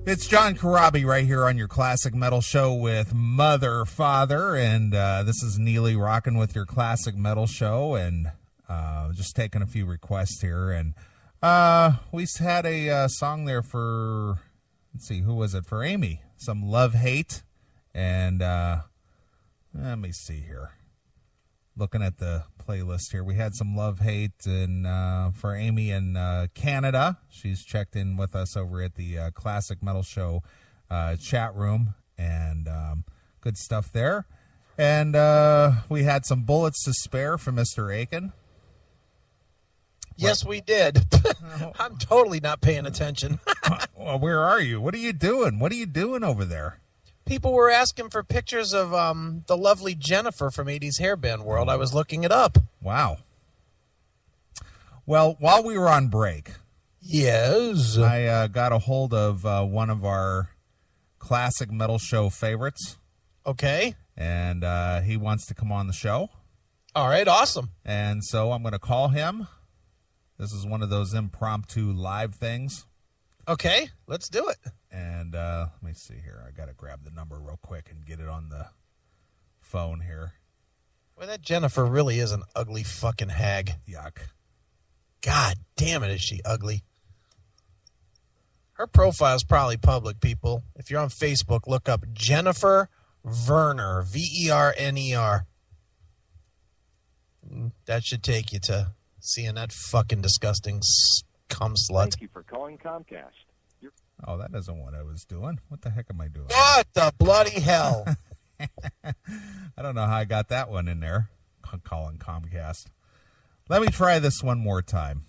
It's John Karabi right here on your Classic Metal Show with Mother Father, and this is Neely rocking with your Classic Metal Show, and just taking a few requests here, and we had a song there for, let's see, who was it? For Amy, some Love Hate, and let me see here. Looking at the playlist here, we had some Love Hate and for Amy in Canada. She's checked in with us over at the Classic Metal Show chat room, and good stuff there. And we had some Bullets to Spare from Mr. Aiken. Yes, we did. I'm totally not paying attention. Well, where are you? What are you doing? What are you doing over there? People were asking for pictures of the lovely Jennifer from 80s Hairband World. I was looking it up. Wow. Well, while we were on break, yes, I got a hold of one of our Classic Metal Show favorites. Okay. And he wants to come on the show. All right, awesome. And so I'm going to call him. This is one of those impromptu live things. Okay, let's do it. And let me see here. I got to grab the number real quick and get it on the phone here. Well, that Jennifer really is an ugly fucking hag. Yuck. God damn it, is she ugly. Her profile is probably public, people. If you're on Facebook, look up Jennifer Verner, Verner. That should take you to seeing that fucking disgusting cum slut. Thank you for calling Comcast. Oh, that isn't what I was doing. What the heck am I doing? What the bloody hell? I don't know how I got that one in there. Calling Comcast. Let me try this one more time.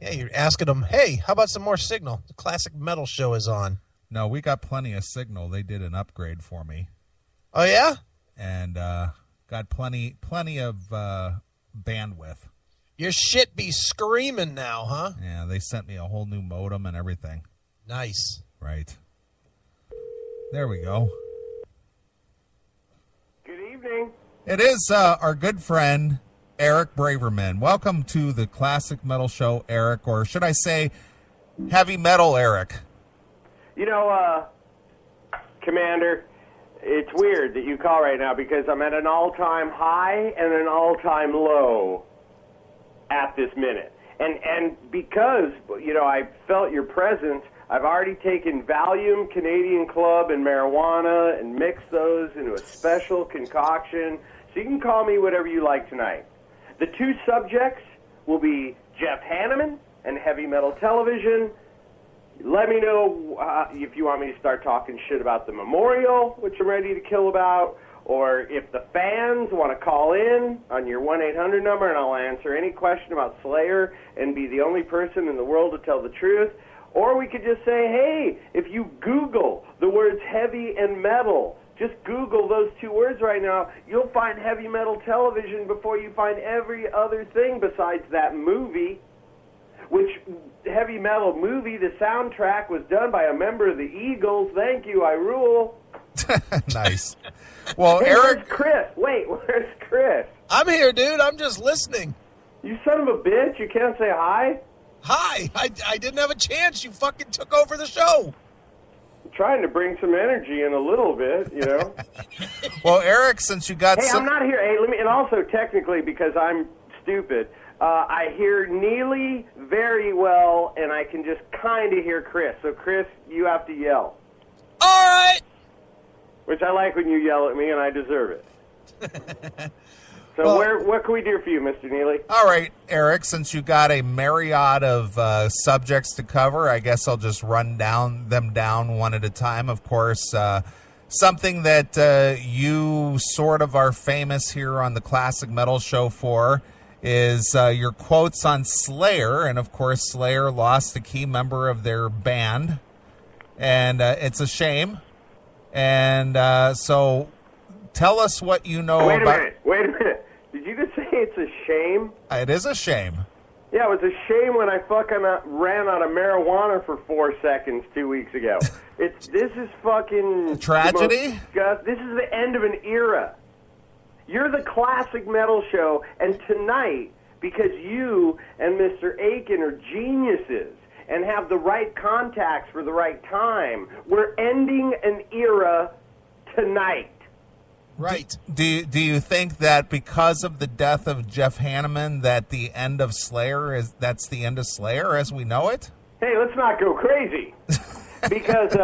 Yeah, you're asking them, hey, how about some more signal? The Classic Metal Show is on. No, we got plenty of signal. They did an upgrade for me. Oh, yeah? And got plenty of bandwidth. Your shit be screaming now, huh? Yeah, they sent me a whole new modem and everything. Nice. Right. There we go. Good evening. It is our good friend, Eric Braverman. Welcome to the Classic Metal Show, Eric, or should I say Heavy Metal Eric? You know, Commander, it's weird that you call right now because I'm at an all-time high and an all-time low at this minute. And because, you know, I felt your presence, I've already taken Valium, Canadian Club, and marijuana and mixed those into a special concoction. So you can call me whatever you like tonight. The two subjects will be Jeff Hanneman and Heavy Metal Television. Let me know if you want me to start talking shit about the memorial, which I'm ready to kill about, or if the fans want to call in on your 1-800 number, and I'll answer any question about Slayer and be the only person in the world to tell the truth. Or we could just say, hey, if you Google the words heavy and metal, just Google those two words right now, you'll find Heavy Metal Television before you find every other thing besides that movie, which Heavy Metal movie, the soundtrack was done by a member of the Eagles. Thank you, I rule. Nice. Well, Hey, Eric... where's Chris? Wait, where's Chris? I'm here, dude. I'm just listening. You son of a bitch, you can't say hi? Hi. I didn't have a chance. You fucking took over the show. I'm trying to bring some energy in a little bit, you know? Well, Eric, since you got... Hey, I'm not here. Hey, let me, and also technically, because I'm stupid, I hear Neely very well, and I can just kind of hear Chris. So, Chris, you have to yell. All right. Which I like when you yell at me, and I deserve it. So what can we do for you, Mr. Neely? All right, Eric, since you got a myriad of subjects to cover, I guess I'll just run them down one at a time. Of course, something that you sort of are famous here on the Classic Metal Show for is your quotes on Slayer. And, of course, Slayer lost a key member of their band, and it's a shame. And so tell us what you know about... Wait a minute. Did you just say it's a shame? It is a shame. Yeah, it was a shame when I fucking ran out of marijuana for 4 seconds 2 weeks ago. This is fucking... A tragedy? This is the end of an era. You're the Classic Metal Show, and tonight, because you and Mr. Aiken are geniuses, and have the right contacts for the right time. We're ending an era tonight. Right. Do you think that because of the death of Jeff Hanneman that the end of Slayer that's the end of Slayer as we know it? Hey, let's not go crazy. Because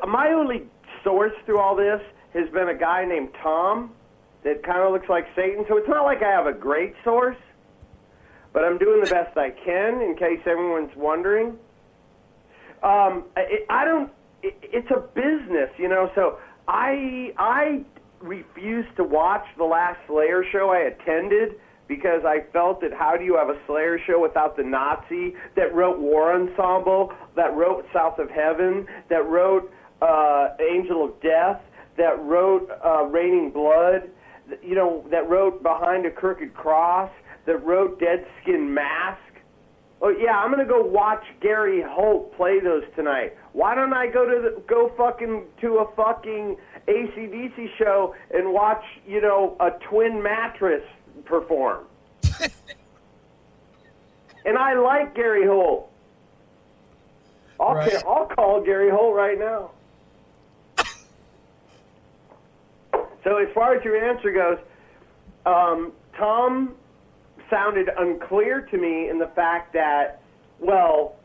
my only source through all this has been a guy named Tom that kind of looks like Satan. So it's not like I have a great source, but I'm doing the best I can in case everyone's wondering. It's a business, so I refused to watch the last Slayer show I attended because I felt that how do you have a Slayer show without the Nazi that wrote War Ensemble, that wrote South of Heaven, that wrote Angel of Death, that wrote Raining Blood, that wrote Behind a Crooked Cross, that wrote Dead Skin Mask. Oh yeah, I'm gonna go watch Gary Holt play those tonight. Why don't I go to a fucking AC/DC show and watch a Twin Mattress perform? And I like Gary Holt. I'll call Gary Holt right now. So as far as your answer goes, Tom sounded unclear to me in the fact that, well,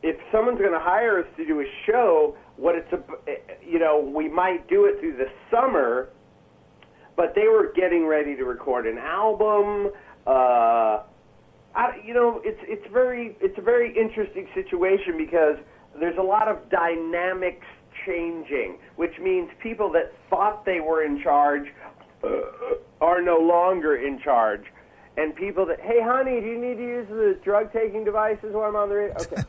if someone's going to hire us to do a show, we might do it through the summer, but they were getting ready to record an album. It's a very interesting situation because there's a lot of dynamics changing, which means people that thought they were in charge are no longer in charge. And people that, hey, honey, do you need to use the drug-taking devices while I'm on the radio? Okay.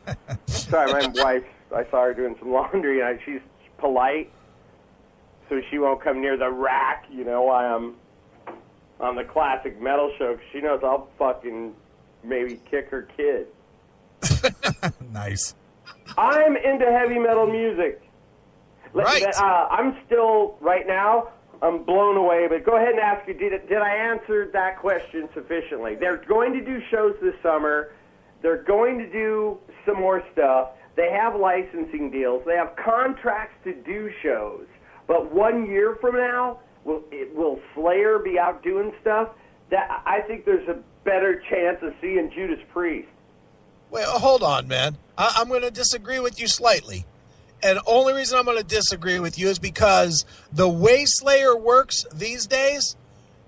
Sorry, my wife, I saw her doing some laundry, and she's polite, so she won't come near the rack, while I'm on the classic metal show, because she knows I'll fucking maybe kick her kid. Nice. I'm into heavy metal music. Right. I'm still, right now, I'm blown away, but go ahead and ask you, did I answer that question sufficiently? They're going to do shows this summer. They're going to do some more stuff. They have licensing deals. They have contracts to do shows. But 1 year from now, will Slayer be out doing stuff? I think there's a better chance of seeing Judas Priest. Well, hold on, man. I'm going to disagree with you slightly. And the only reason I'm going to disagree with you is because the way Slayer works these days,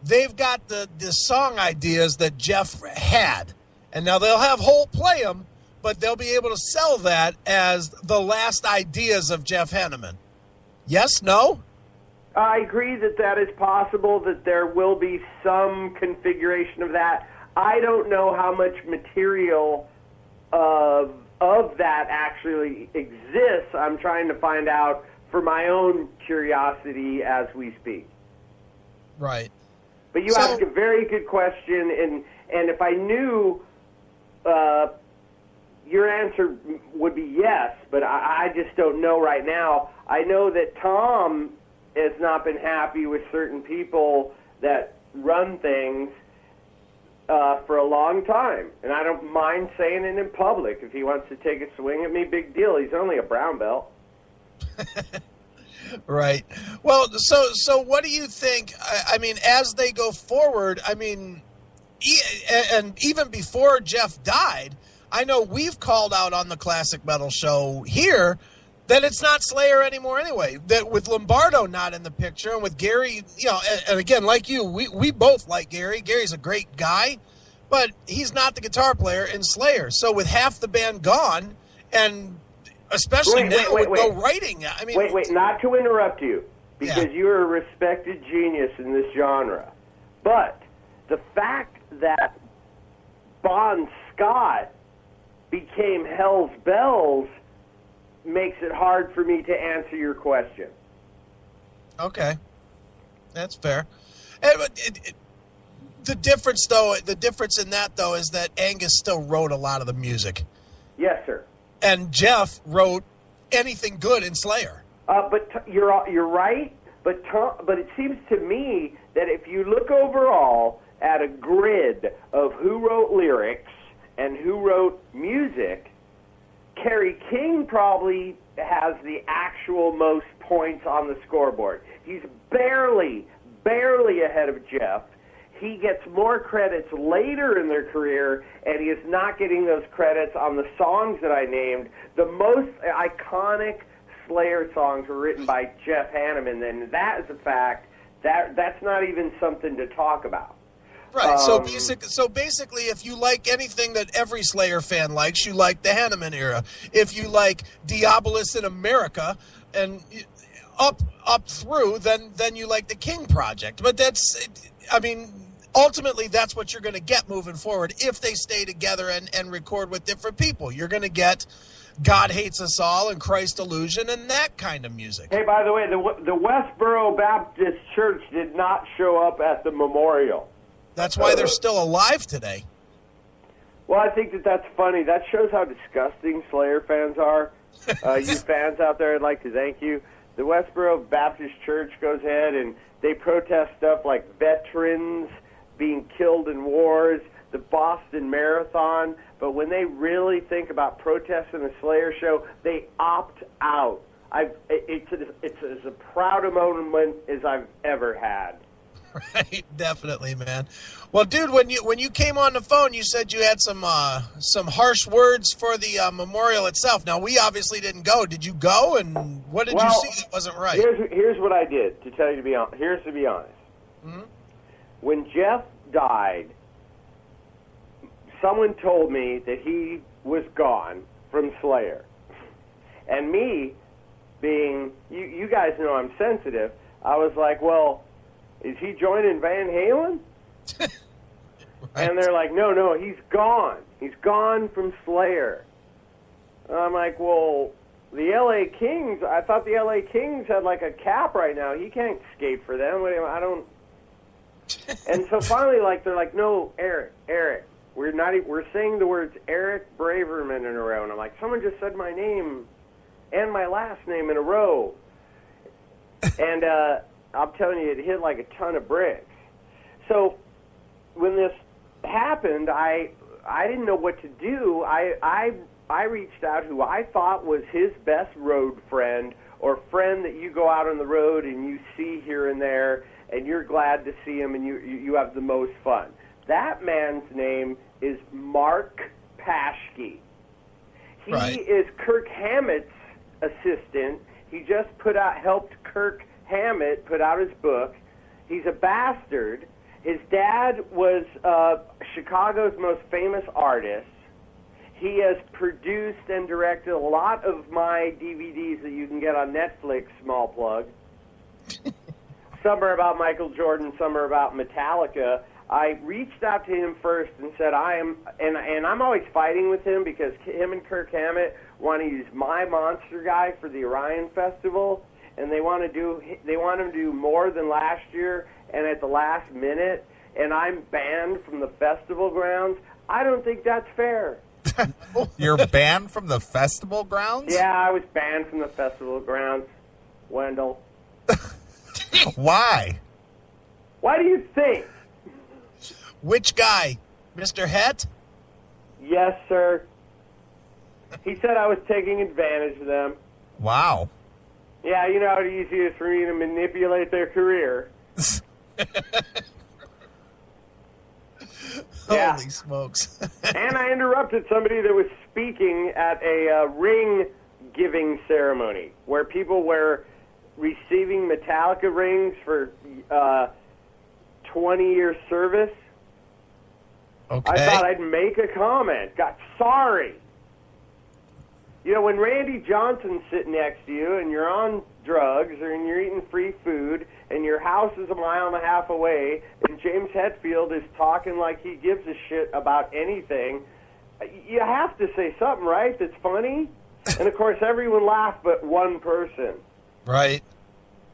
they've got the song ideas that Jeff had. And now they'll have Holt play them, but they'll be able to sell that as the last ideas of Jeff Hanneman. Yes? No? I agree that is possible, that there will be some configuration of that. I don't know how much material of that actually exists. I'm trying to find out for my own curiosity as we speak. Right. But you asked a very good question, and if I knew, your answer would be yes, but I just don't know right now. I know that Tom has not been happy with certain people that run things for a long time, and I don't mind saying it in public. If he wants to take a swing at me, big deal. He's only a brown belt. Right. Well, so what do you think? I mean, as they go forward, I mean, and even before Jeff died, I know we've called out on the Classic Metal Show here that it's not Slayer anymore anyway. That with Lombardo not in the picture and with Gary, and again, like you, we both like Gary. Gary's a great guy, but he's not the guitar player in Slayer. So with half the band gone, and especially now with no writing, I mean... Wait, not to interrupt you, because you're a respected genius in this genre. But the fact that Bon Scott became Hell's Bells makes it hard for me to answer your question. Okay. That's fair. The difference in that, though, is that Angus still wrote a lot of the music. Yes, sir. And Jeff wrote anything good in Slayer. But you're right. But it seems to me that if you look overall at a grid of who wrote lyrics and who wrote music, Kerry King probably has the actual most points on the scoreboard. He's barely ahead of Jeff. He gets more credits later in their career, and he is not getting those credits on the songs that I named. The most iconic Slayer songs were written by Jeff Hanneman, and that is a fact. That's not even something to talk about. Right. So basically, if you like anything that every Slayer fan likes, you like the Hanneman era. If you like Diabolus in America and up through, then you like the King Project. But ultimately, that's what you're going to get moving forward if they stay together and record with different people. You're going to get God Hates Us All and Christ Illusion and that kind of music. Hey, by the way, the Westboro Baptist Church did not show up at the memorial. That's why they're still alive today. Well, I think that's funny. That shows how disgusting Slayer fans are. You fans out there, I'd like to thank you. The Westboro Baptist Church goes ahead and they protest stuff like veterans being killed in wars, the Boston Marathon, but when they really think about protesting a Slayer show, they opt out. It's as proud a moment as I've ever had. Right, definitely, man. Well, dude, when you came on the phone, you said you had some harsh words for the memorial itself. Now, we obviously didn't go. Did you go? And what did you see that wasn't right? Here's what I did. To tell you to be honest. Mm-hmm. When Jeff died, someone told me that he was gone from Slayer, and me, being you guys know I'm sensitive. I was like, well. Is he joining Van Halen? Right. And they're like, no, he's gone. He's gone from Slayer. And I'm like, well, the L.A. Kings, I thought the L.A. Kings had like a cap right now. He can't skate for them. I don't. And so finally, they're like, no, Eric, we're saying the words Eric Braverman in a row. And I'm like, someone just said my name and my last name in a row. And, I'm telling you, it hit like a ton of bricks. So when this happened, I didn't know what to do. I reached out who I thought was his best road friend or friend that you go out on the road and you see here and there and you're glad to see him and you have the most fun. That man's name is Mark Paschke. He is Kirk Hammett's assistant. He just helped Kirk Hammett put out his book. He's a bastard. His dad was Chicago's most famous artist. He has produced and directed a lot of my DVDs that you can get on Netflix, small plug. Some are about Michael Jordan, some are about Metallica. I reached out to him first and said, and I'm always fighting with him because him and Kirk Hammett want to use my Monster Guy for the Orion Festival. And they want him to do more than last year and at the last minute, and I'm banned from the festival grounds. I don't think that's fair. You're banned from the festival grounds? Yeah, I was banned from the festival grounds, Wendell. Why? Why do you think? Which guy? Mr. Het? Yes, sir. He said I was taking advantage of them. Wow. Yeah, you know how easy it is for me to manipulate their career. Holy smokes. And I interrupted somebody that was speaking at a ring-giving ceremony where people were receiving Metallica rings for 20-year service. Okay. I thought I'd make a comment. Got sorry. You know, when Randy Johnson's sitting next to you and you're on drugs or and you're eating free food and your house is a mile and a half away and James Hetfield is talking like he gives a shit about anything, you have to say something, right, that's funny? And, of course, everyone laughed but one person. Right.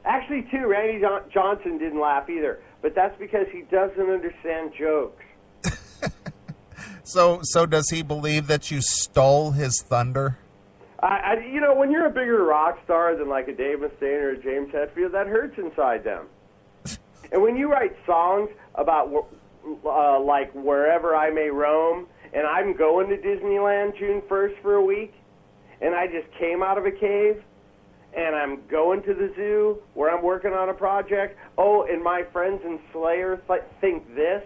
Actually, too, Randy Johnson didn't laugh either, but that's because he doesn't understand jokes. So does he believe that you stole his thunder? You know, when you're a bigger rock star than like a Dave Mustaine or a James Hetfield, that hurts inside them. And when you write songs about like Wherever I May Roam, and I'm going to Disneyland June 1st for a week, and I just came out of a cave, and I'm going to the zoo where I'm working on a project. Oh, and my friends in Slayer think this.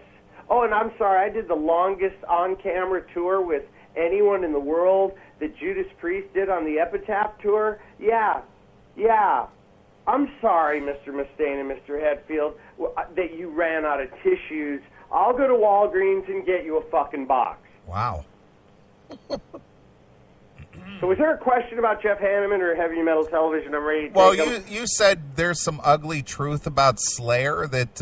Oh, and I'm sorry, I did the longest on-camera tour with anyone in the world that Judas Priest did on the Epitaph tour. Yeah. I'm sorry, Mr. Mustaine and Mr. Hetfield, that you ran out of tissues. I'll go to Walgreens and get you a fucking box. Wow. So was there a question about Jeff Hanneman or heavy metal television? I'm ready to Well, take you said there's some ugly truth about Slayer that,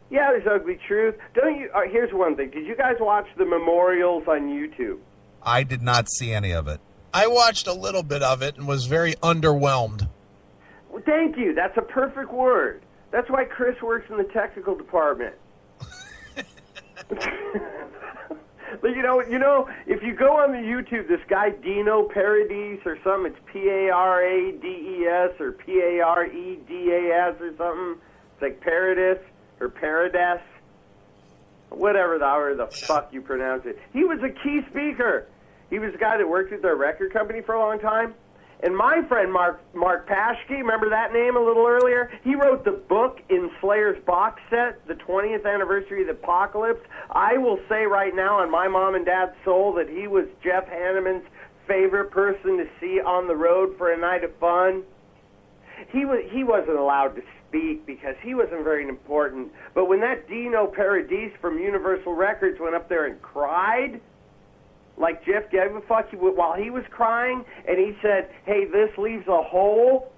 Yeah, there's ugly truth. Don't you? Here's one thing. Did you guys watch the memorials on YouTube? I did not see any of it. I watched a little bit of it and was very underwhelmed. Well, thank you. That's a perfect word. That's why Chris works in the technical department. But you know, if you go on the YouTube, this guy Dino Paradis or something, it's Parades or Paredas or something. It's like Paradis or Paradis, whatever the fuck you pronounce it. He was a key speaker. He was a guy that worked with their record company for a long time. And my friend Mark Paschke, remember that name a little earlier? He wrote the book in Slayer's box set, the 20th anniversary of the Apocalypse. I will say right now on my mom and dad's soul that he was Jeff Hanneman's favorite person to see on the road for a night of fun. He wasn't allowed to speak because he wasn't very important. But when that Dino Paradis from Universal Records went up there and cried, like Jeff gave a fuck while he was crying, and he said, hey, this leaves a hole,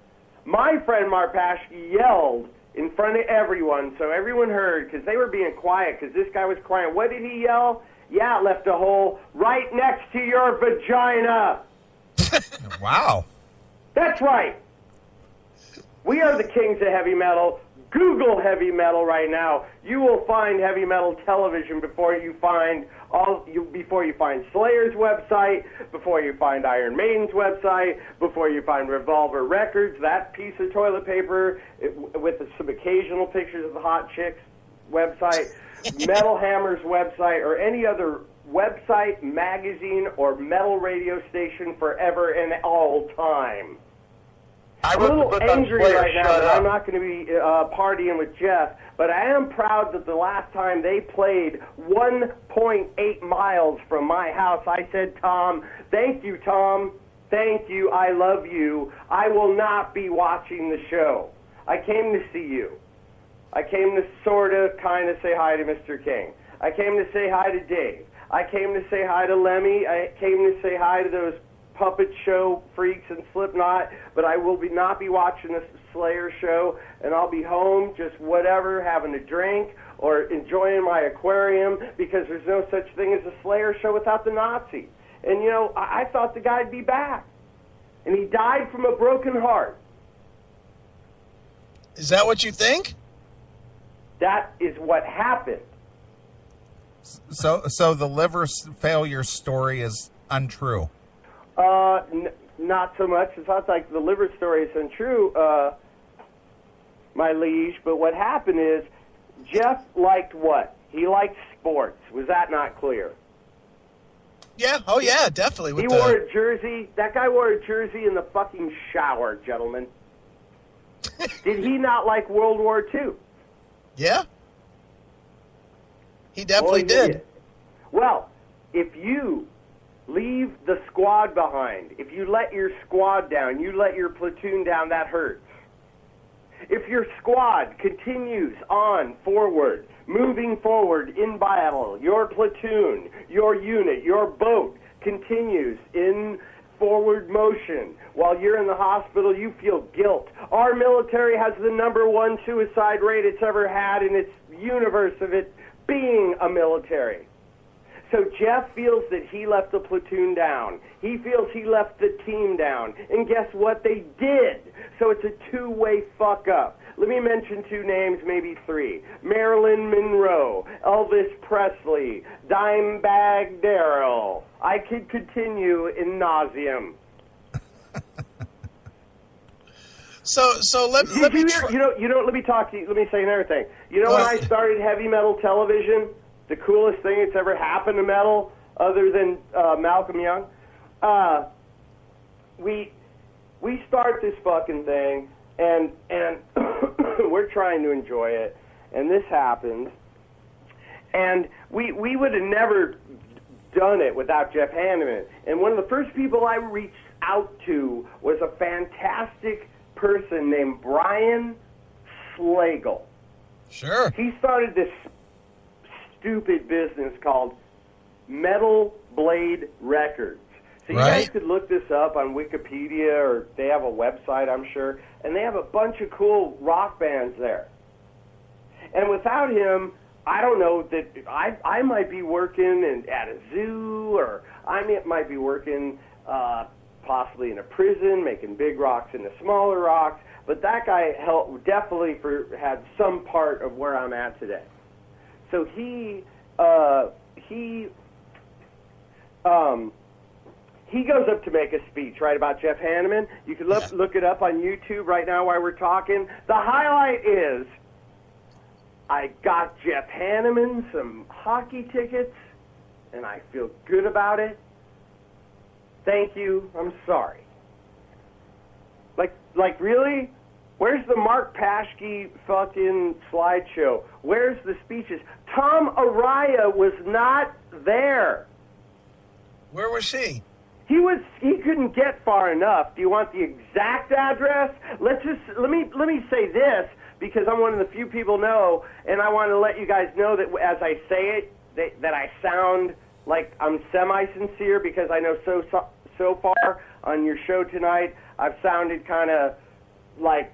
my friend Mark Paschke yelled in front of everyone, so everyone heard, because they were being quiet, because this guy was crying. What did he yell? Yeah, it left a hole right next to your vagina. Wow. That's right. We are the kings of heavy metal. Google heavy metal right now. You will find heavy metal television before you find Slayer's website, before you find Iron Maiden's website, before you find Revolver Records, that piece of toilet paper with some occasional pictures of the hot chicks website, Metal Hammer's website, or any other website, magazine, or metal radio station forever and all time. I'm a little angry right now that I'm not going to be partying with Jeff, but I am proud that the last time they played 1.8 miles from my house, I said, Tom, thank you, I love you. I will not be watching the show. I came to see you. I came to sort of kind of say hi to Mr. King. I came to say hi to Dave. I came to say hi to Lemmy. I came to say hi to those puppet show freaks and Slipknot, but I will not be watching this Slayer show, and I'll be home just whatever, having a drink or enjoying my aquarium, because there's no such thing as a Slayer show without the Nazi. And, you know, I thought the guy'd be back, and he died from a broken heart. Is that what you think? That is what happened. So the liver failure story is untrue. Not so much. It's not like the liver story is untrue, my liege. But what happened is Jeff liked what? He liked sports. Was that not clear? Yeah. Oh, yeah, definitely. He wore a jersey. That guy wore a jersey in the fucking shower, gentlemen. Did he not like World War II? Yeah. He definitely did. Well, if you leave the squad behind, if you let your squad down, you let your platoon down, that hurts. If your squad continues on forward, moving forward in battle, your platoon, your unit, your boat continues in forward motion while you're in the hospital, you feel guilt. Our military has the #1 suicide rate it's ever had in its universe of it being a military. So Jeff feels that he left the platoon down. He feels he left the team down. And guess what? They did. So it's a two-way fuck-up. Let me mention 2 names, maybe 3. Marilyn Monroe, Elvis Presley, Dimebag Darrell. I could continue in nauseam. So let me let me talk to you. Let me say another thing. You know when I started heavy metal television? the coolest thing that's ever happened to metal, other than Malcolm Young? We start this fucking thing, and we're trying to enjoy it, and this happens, and we would have never done it without Jeff Hanneman. And one of the first people I reached out to was a fantastic person named Brian Slagle. Sure. He started this stupid business called Metal Blade Records. So you guys could look this up on Wikipedia, or they have a website, I'm sure, and they have a bunch of cool rock bands there. And without him, I don't know that I might be working at a zoo, or I might be working possibly in a prison, making big rocks into smaller rocks. But that guy definitely had some part of where I'm at today. So he goes up to make a speech, right, about Jeff Hanneman. You can look it up on YouTube right now while we're talking. The highlight is, I got Jeff Hanneman some hockey tickets, and I feel good about it. Thank you. I'm sorry. Like really? Where's the Mark Paschke fucking slideshow? Where's the speeches? Tom Araya was not there. Where was she? He couldn't get far enough. Do you want the exact address? Let me say this, because I'm one of the few people know, and I want to let you guys know that as I say it, that I sound like I'm semi-sincere, because I know so far on your show tonight, I've sounded kind of like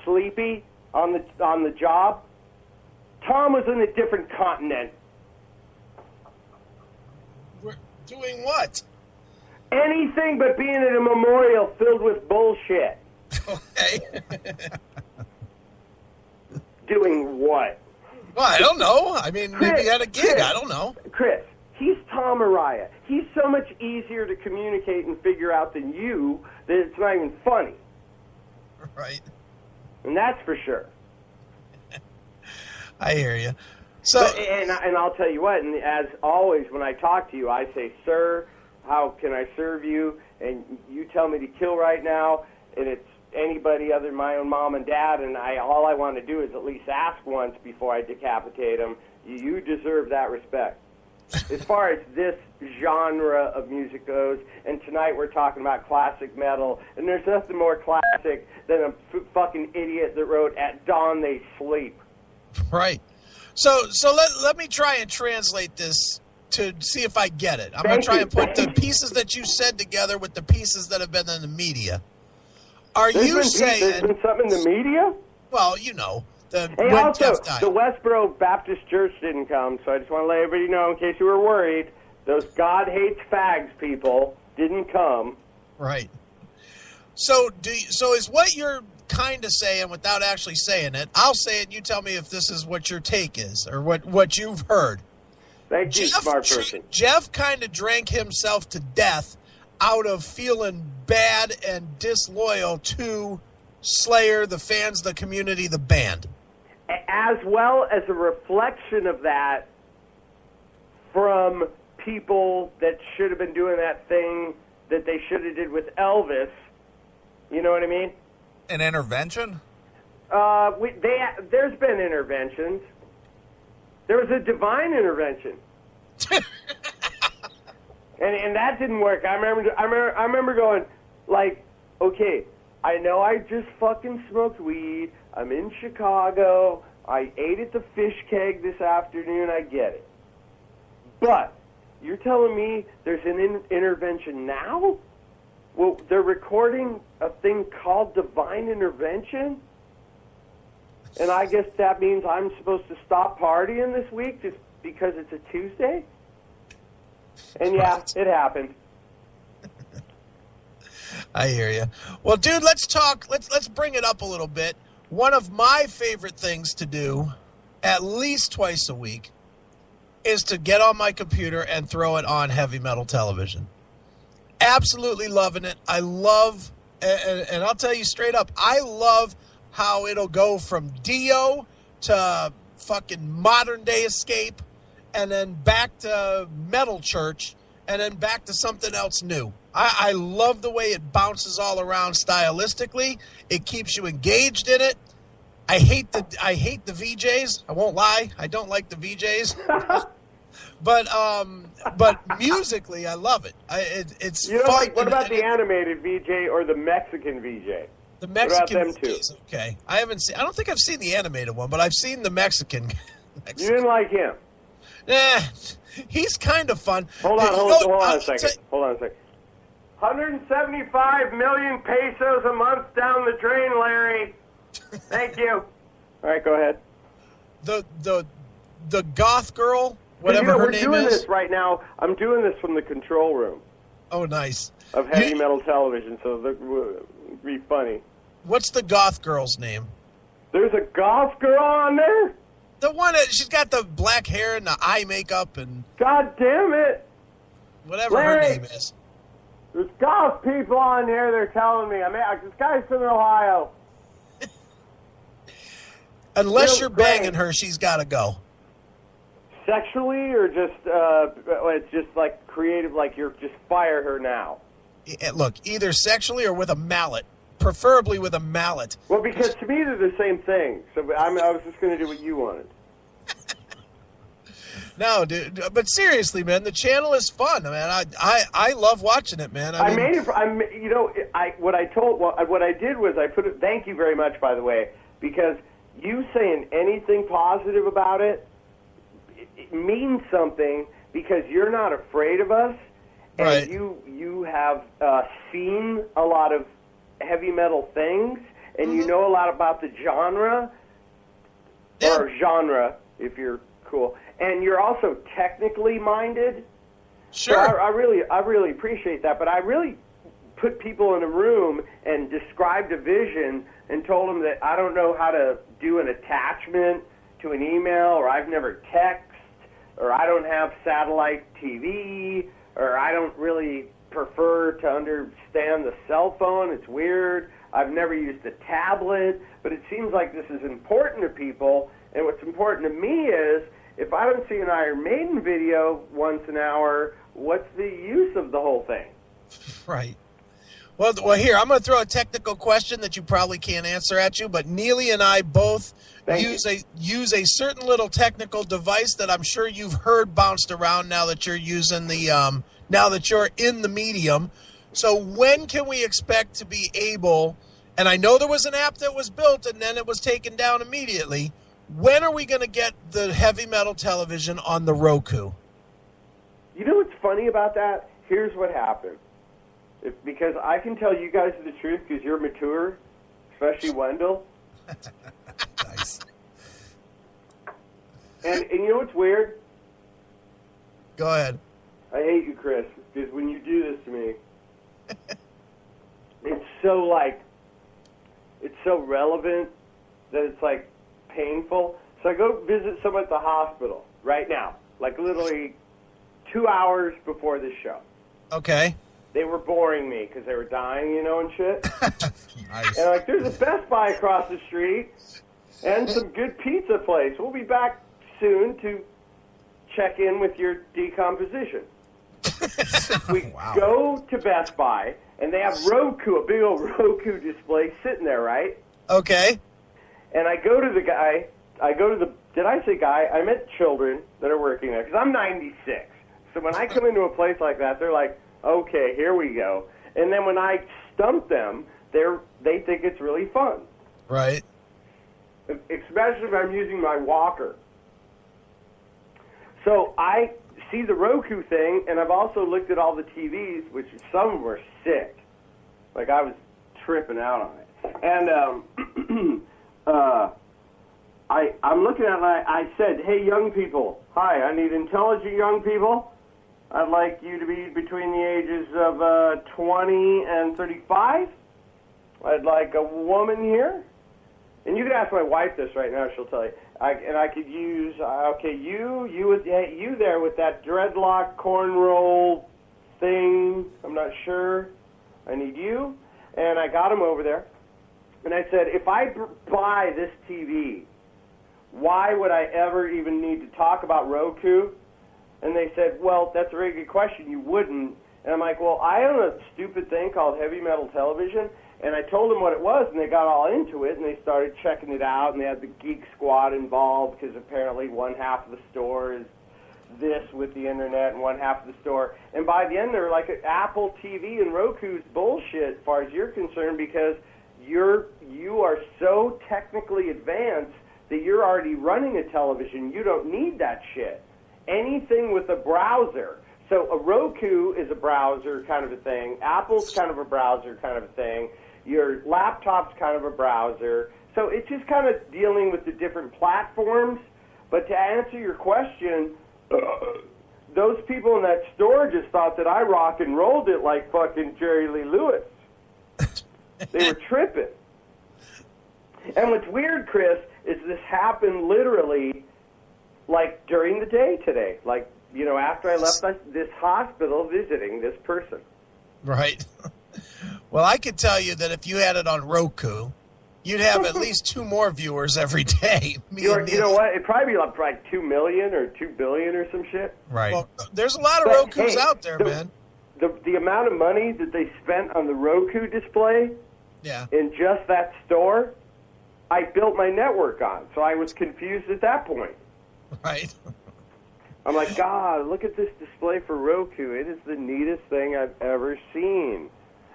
sleepy on the job. Tom was in a different continent. We're doing what? Anything but being at a memorial filled with bullshit. Okay. Doing what? Well, I don't know. I mean, maybe he had a gig. I don't know. Chris, he's Tom Araya. He's so much easier to communicate and figure out than you that it's not even funny. Right. And that's for sure. I hear you. So, and I'll tell you what, and as always when I talk to you, I say, sir, how can I serve you? And you tell me to kill right now, and it's anybody other than my own mom and dad, and all I want to do is at least ask once before I decapitate them. You deserve that respect. As far as this genre of music goes, and tonight we're talking about classic metal, and there's nothing more classic than a fucking idiot that wrote "At Dawn They Sleep." Right. So let me try and translate this to see if I get it. I'm going to try and put the pieces that you said together with the pieces that have been in the media. There's been something in the media? Well, you know. Hey, also, the Westboro Baptist Church didn't come, so I just want to let everybody know, in case you were worried, those God hates fags people didn't come. Right. So is what you're kind of saying, without actually saying it, I'll say it, you tell me if this is what your take is, or what you've heard. Thank you, smart person. Jeff kind of drank himself to death out of feeling bad and disloyal to Slayer, the fans, the community, the band. As well as a reflection of that from people that should have been doing that thing that they should have did with Elvis. You know what I mean? An intervention? There's been interventions. There was a divine intervention. and that didn't work. I remember going, like, okay, I know I just fucking smoked weed. I'm in Chicago. I ate at the fish keg this afternoon. I get it. But you're telling me there's an intervention now? Well, they're recording a thing called divine intervention? And I guess that means I'm supposed to stop partying this week just because it's a Tuesday? And yeah, it happened. I hear you. Well, dude, let's talk. Let's bring it up a little bit. One of my favorite things to do, at least twice a week, is to get on my computer and throw it on heavy metal television. Absolutely loving it. I love, and I'll tell you straight up, I love how it'll go from Dio to fucking modern day Escape, and then back to metal church, and then back to something else new. I love the way it bounces all around stylistically. It keeps you engaged in it. I hate the VJs. I won't lie. I don't like the VJs. But musically, I love it. It's You know, fun. like, what about the animated VJ or the Mexican VJ? The Mexican them two? VJs, okay. I don't think I've seen the animated one, but I've seen the Mexican. You didn't like him? He's kind of fun. Hold on a second. 175 million pesos a month down the drain, Larry. Thank you. All right, go ahead. The goth girl, whatever her name is. We're doing this right now. I'm doing this from the control room. Oh, nice. Of heavy metal television, so it'll be funny. What's the goth girl's name? There's a goth girl on there? The one that she's got the black hair and the eye makeup and God damn it! whatever Larry, her name is. There's goth people on here. They're telling me. This guy's from Ohio. Unless you're banging her, she's got to go. Sexually, or just it's just like creative, like you're just fire her now. Look, either sexually or with a mallet, preferably with a mallet. Well, because to me they're the same thing. So I was just going to do what you wanted. No, dude. But seriously, man, the channel is fun. I love watching it, man. What I did was I put it. Thank you very much, by the way, because you saying anything positive about it, it means something because you're not afraid of us, and right. you have seen a lot of heavy metal things, and you know a lot about the genre, or genre, if you're cool, and you're also technically minded. Sure. So I really appreciate that, but I really put people in a room and described a vision and told them that I don't know how to do an attachment to an email, or I've never texted, or I don't have satellite TV, or I don't really prefer to understand the cell phone. It's weird. I've never used a tablet, but it seems like this is important to people, and what's important to me is if I don't see an Iron Maiden video once an hour, what's the use of the whole thing? Right. Well, here, I'm going to throw a technical question that you probably can't answer at you, but Neely and I both use a certain little technical device that I'm sure you've heard bounced around now that you're using the now that you're in the medium. So when can we expect to be able, and I know there was an app that was built and then it was taken down immediately, when are we going to get the heavy metal television on the Roku? You know what's funny about that? Here's what happened. Because I can tell you guys the truth because you're mature, especially Wendell. Nice. And you know what's weird? Go ahead. I hate you, Chris, because when you do this to me, it's so relevant that it's like painful. So I go visit someone at the hospital right now, like literally 2 hours before this show. Okay. They were boring me because they were dying, and shit. Nice. And there's a Best Buy across the street and some good pizza place. We'll be back soon to check in with your decomposition. We go to Best Buy, and they have Roku, a big old Roku display sitting there, right? Okay. And I go to the guy. Did I say guy? I meant children that are working there because I'm 96. So when I come into a place like that, they're like, okay, here we go. And then when I stump them, they think it's really fun. Right. Especially if I'm using my walker. So I see the Roku thing, and I've also looked at all the TVs, which some were sick. Like I was tripping out on it. And I'm looking at it, and I said, hey, young people, hi, I need intelligent young people. I'd like you to be between the ages of 20 and 35. I'd like a woman here. And you can ask my wife this right now. She'll tell you. I could use, you there with that dreadlock cornrow thing. I'm not sure. I need you. And I got him over there. And I said, if I buy this TV, why would I ever even need to talk about Roku? And they said, well, that's a very good question. You wouldn't. And I'm like, well, I own a stupid thing called heavy metal television. And I told them what it was, and they got all into it, and they started checking it out, and they had the Geek Squad involved because apparently one half of the store is this with the internet and one half of the store. And by the end, they're like, Apple TV and Roku's bullshit as far as you're concerned, because you are so technically advanced that you're already running a television. You don't need that shit. Anything with a browser. So a Roku is a browser kind of a thing. Apple's kind of a browser kind of a thing. Your laptop's kind of a browser. So it's just kind of dealing with the different platforms. But to answer your question, those people in that store just thought that I rock and rolled it like fucking Jerry Lee Lewis. They were tripping. And what's weird, Chris, is this happened literally like during the day today. Like, you know, after I left this hospital visiting this person. Right. Well, I could tell you that if you had it on Roku, you'd have at least 2 more viewers every day. You know what? It'd probably be like 2 million or 2 billion or some shit. Right. Well, there's a lot of Rokus out there, man. The amount of money that they spent on the Roku display in just that store, I built my network on. So I was confused at that point. Right. I'm like, God, look at this display for Roku. It is the neatest thing I've ever seen.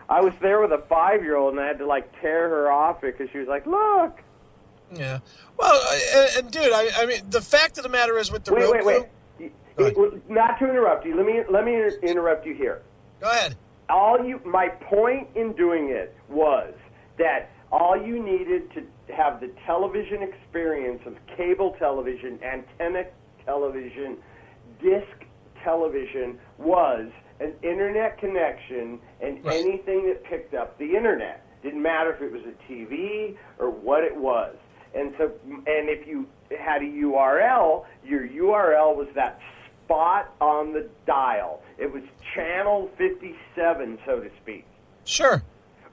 I was there with a 5-year-old, and I had to, like, tear her off it because she was like, look. Yeah. Well, and dude, I mean, the fact of the matter is with the Roku... Wait. Not to interrupt you. Let me interrupt you here. Go ahead. My point in doing it was that all you needed to have the television experience of cable television, antenna television, disc television was an internet connection and anything that picked up the internet. Didn't matter if it was a TV or what it was. And so, and if you had a URL, your URL was that spot on the dial. It was channel 57, so to speak. Sure.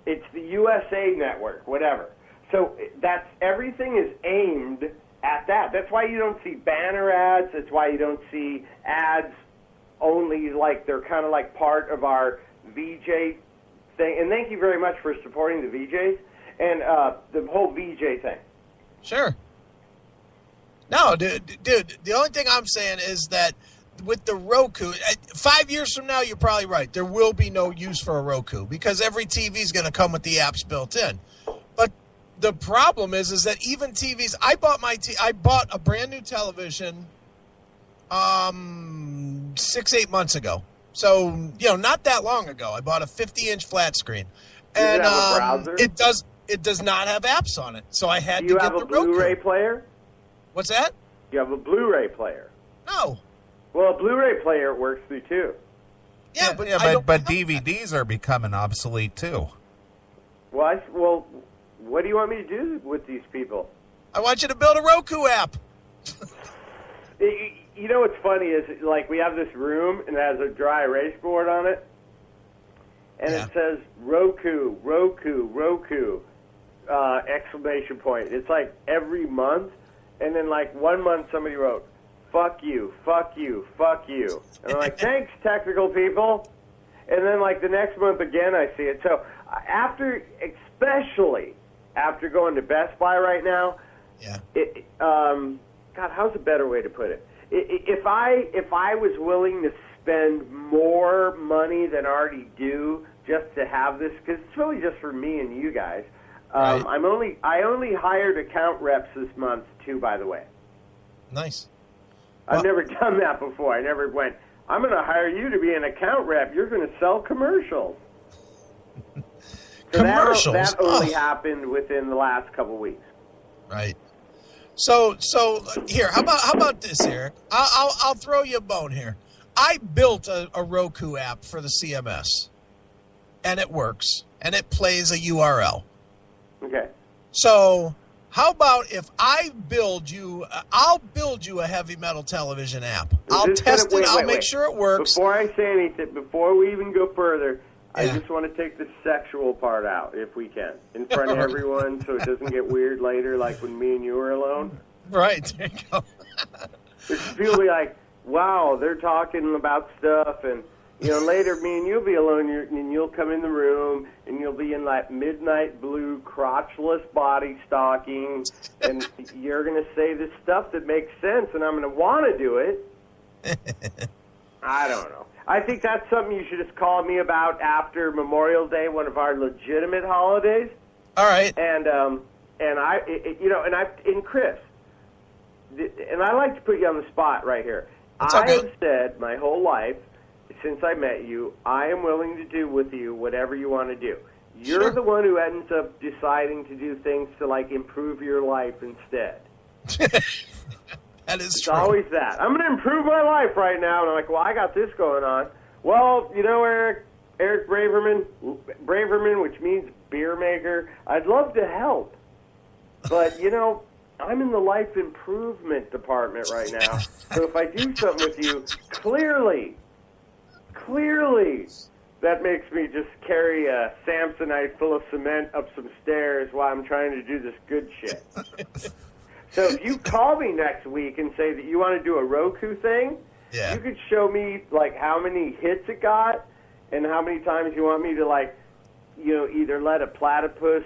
It's the USA network, whatever. So that's everything is aimed at that. That's why you don't see banner ads. That's why you don't see ads only like they're kind of like part of our VJ thing. And thank you very much for supporting the VJs and the whole VJ thing. Sure. No, dude, the only thing I'm saying is that with the Roku, 5 years from now, you're probably right. There will be no use for a Roku because every TV is going to come with the apps built in. But the problem is that even TVs, I bought a brand new television 6-8 months ago. So, you know, not that long ago. I bought a 50-inch flat screen. And does it have a browser? It does not have apps on it. So I had Do you to have get a the Roku. Blu-ray player? What's that? You have a Blu-ray player? No. Well, a Blu-ray player works through too. Yeah, but DVDs are becoming obsolete too. Well, what do you want me to do with these people? I want you to build a Roku app. You know what's funny is, like, we have this room, and it has a dry erase board on it, and it says Roku, exclamation point. It's like every month, and then, like, 1 month somebody wrote, fuck you. And I'm like, thanks, technical people. And then, like, the next month again, I see it. So especially after going to Best Buy right now, God, how's a better way to put it? If I was willing to spend more money than I already do just to have this, because it's really just for me and you guys. I only hired account reps this month too, by the way. Nice. I've never done that before. I never went, I'm going to hire you to be an account rep. You're going to sell commercials. Commercials? That only happened within the last couple weeks. Right. So here, how about this, Eric? I'll throw you a bone here. I built a Roku app for the CMS, and it works, and it plays a URL. Okay. So how about if I'll build you a heavy metal television app. I'll test it. I'll make sure it works. Before I say anything, before we even go further, I just want to take the sexual part out, if we can, in front of everyone, so it doesn't get weird later, like when me and you were alone. Right. There you go. People be like, wow, they're talking about stuff, and later me and you'll be alone, and you'll come in the room, and you'll be in like midnight blue crotchless body stockings, and you're going to say this stuff that makes sense, and I'm going to want to do it. I don't know. I think that's something you should just call me about after Memorial Day, one of our legitimate holidays. All right. And Chris, and I like to put you on the spot right here. I have said my whole life, since I met you, I am willing to do with you whatever you want to do. You're the one who ends up deciding to do things to, like, improve your life instead. That is true. It's always that. I'm going to improve my life right now. And I'm like, well, I got this going on. Well, Eric Braverman, which means beer maker, I'd love to help. But, I'm in the life improvement department right now. So if I do something with you, clearly, that makes me just carry a Samsonite full of cement up some stairs while I'm trying to do this good shit. So if you call me next week and say that you want to do a Roku thing, you could show me, like, how many hits it got and how many times you want me to, like, either let a platypus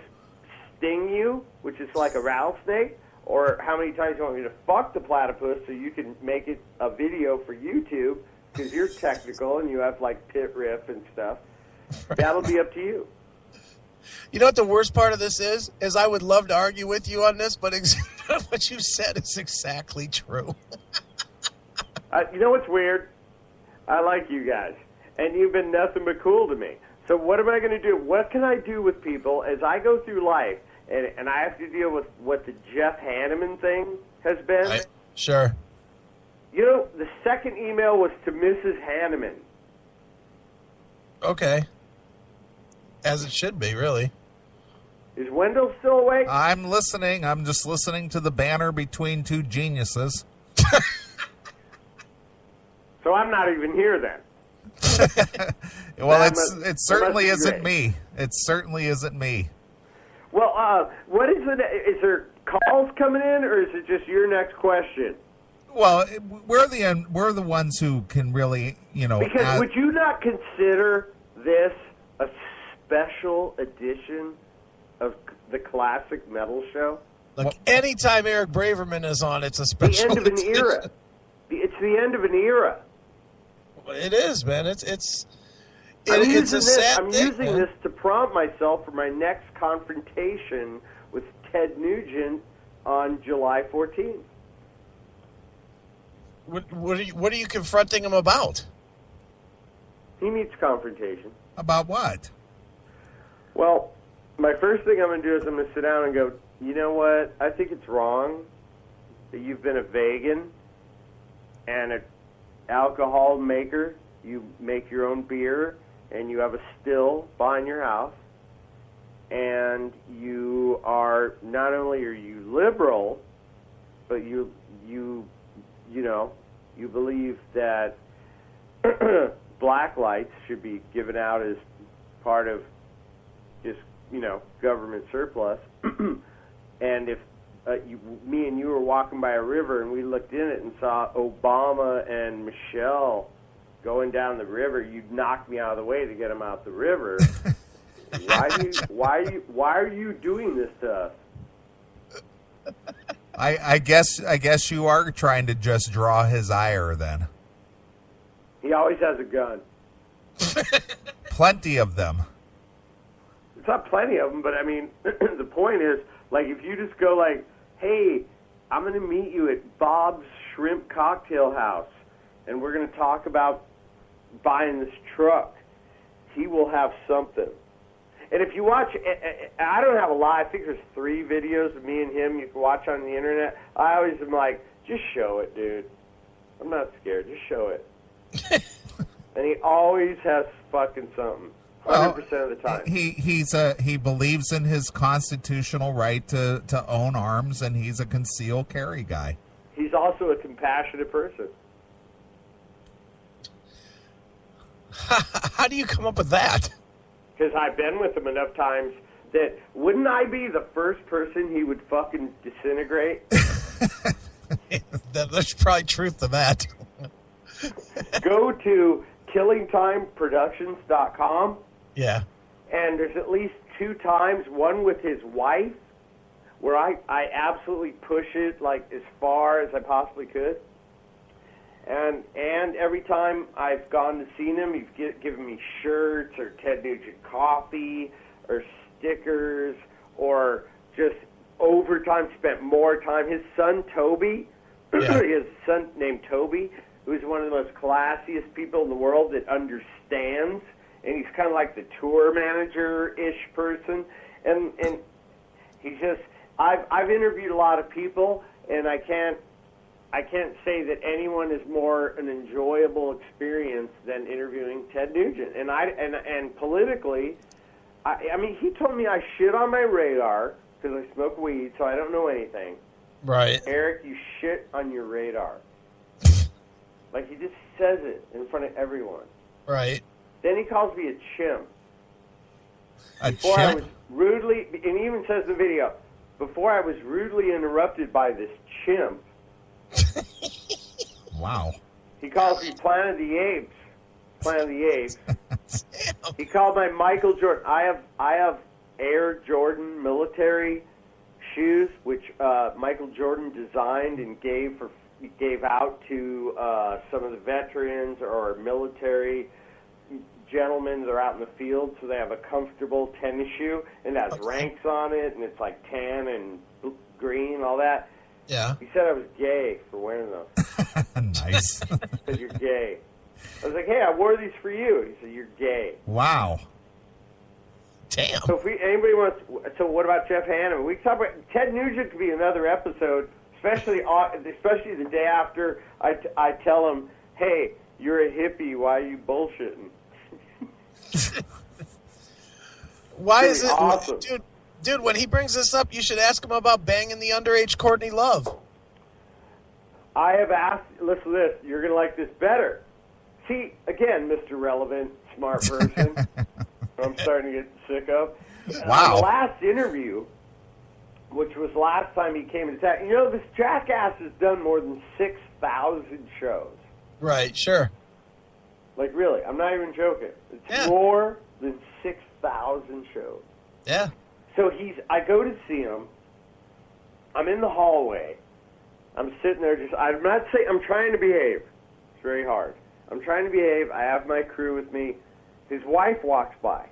sting you, which is like a rattlesnake, or how many times you want me to fuck the platypus so you can make it a video for YouTube because you're technical and you have, like, pit riff and stuff. That'll be up to you. You know what the worst part of this is I would love to argue with you on this, but what you said is exactly true. You know what's weird? I like you guys, and you've been nothing but cool to me. So what am I going to do? What can I do with people as I go through life, and I have to deal with what the Jeff Hanneman thing has been? Sure. The second email was to Mrs. Hanneman. Okay. As it should be, really. Is Wendell still awake? I'm listening. I'm just listening to the banner between two geniuses. So I'm not even here then. Well, it certainly isn't me. It certainly isn't me. Well, what is it? Is there calls coming in, or is it just your next question? Well, we're the ones who can really, Because would you not consider this a special edition of the Classic Metal Show? Look, anytime Eric Braverman is on, it's a special The end of an era. It's the end of an era. It is, man. It's a sad I'm thing, using this to prompt myself for my next confrontation with Ted Nugent on July 14th. What are you confronting him about? He needs confrontation. About what? Well, my first thing I'm going to do is I'm going to sit down and go, you know what? I think it's wrong that you've been a vegan and an alcohol maker. You make your own beer and you have a still behind your house. And you are, not only are you liberal, but you believe that black lights should be given out as part of just, government surplus. And if me and you were walking by a river and we looked in it and saw Obama and Michelle going down the river, you'd knock me out of the way to get them out the river. Why are you doing this to us? I guess you are trying to just draw his ire then. He always has a gun. Plenty of them. It's not plenty of them, but I mean, the point is, like, if you just go like, hey, I'm going to meet you at Bob's Shrimp Cocktail House, and we're going to talk about buying this truck, he will have something. And if you watch, I don't have a lot. I think there's 3 videos of me and him you can watch on the internet. I always am like, just show it, dude. I'm not scared. Just show it. And he always has fucking something. 100% of the time. He believes in his constitutional right to own arms, and he's a concealed carry guy. He's also a compassionate person. How do you come up with that? Because I've been with him enough times that wouldn't I be the first person he would fucking disintegrate? There's probably truth to that. Go to killingtimeproductions.com. Yeah. And there's at least 2 times, one with his wife, where I absolutely push it like as far as I possibly could. And every time I've gone to see him, he's given me shirts or Ted Nugent coffee or stickers or just overtime, spent more time. His son, Toby, his son named Toby, who's one of the most classiest people in the world that understands, and he's kind of like the tour manager-ish person. And he's just, I've interviewed a lot of people, and I can't say that anyone is more an enjoyable experience than interviewing Ted Nugent. And politically, I mean, he told me I shit on my radar because I smoke weed, so I don't know anything. Right. Eric, you shit on your radar. Like, he just says it in front of everyone. Right. Then he calls me a chimp. Chimp? I was rudely, and he even says in the video, before I was rudely interrupted by this chimp. Wow. He calls me Planet of the Apes. Planet of the Apes. He called my Michael Jordan. I have Air Jordan military shoes, which Michael Jordan designed and gave out to some of the veterans or military gentlemen that are out in the field, so they have a comfortable tennis shoe, and it has ranks on it, and it's like tan and green, all that. Yeah. He said I was gay for wearing those. Nice. He said, you're gay. I was like, hey, I wore these for you. He said, you're gay. Wow. Damn. So anybody wants, so what about Jeff Hanneman? We can talk about, Ted Nugent could be another episode, especially the day after I tell him, hey, you're a hippie, why are you bullshitting? Why is it, awesome. dude, when he brings this up, you should ask him about banging the underage Courtney Love. I have asked, listen to this, you're going to like this better. See, again, Mr. Relevant, smart person, I'm starting to get sick of. Wow. The last interview, which was last time he came into town, you know, this jackass has done more than 6,000 shows. Right, sure. Like, really, I'm not even joking. It's more than 6,000 shows. Yeah. So I go to see him. I'm in the hallway. I'm sitting there I'm not saying, I'm trying to behave. It's very hard. I'm trying to behave. I have my crew with me. His wife walks by.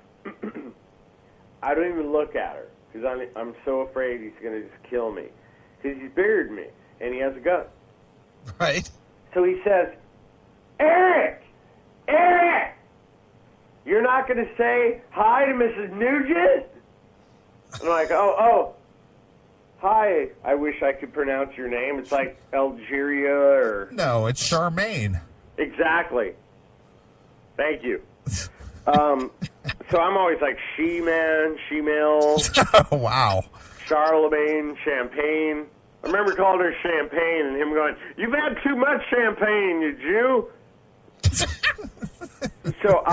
I don't even look at her because I'm so afraid he's going to just kill me because he's bigger than me and he has a gun. Right. So he says, Eric, you're not going to say hi to Mrs. Nugent? I'm like, oh, hi. I wish I could pronounce your name. It's like Algeria or... No, it's Charmaine. Exactly. Thank you. So I'm always like she-man, she-male. Wow. Charlemagne, champagne. I remember calling her champagne and him going, you've had too much champagne, you Jew. So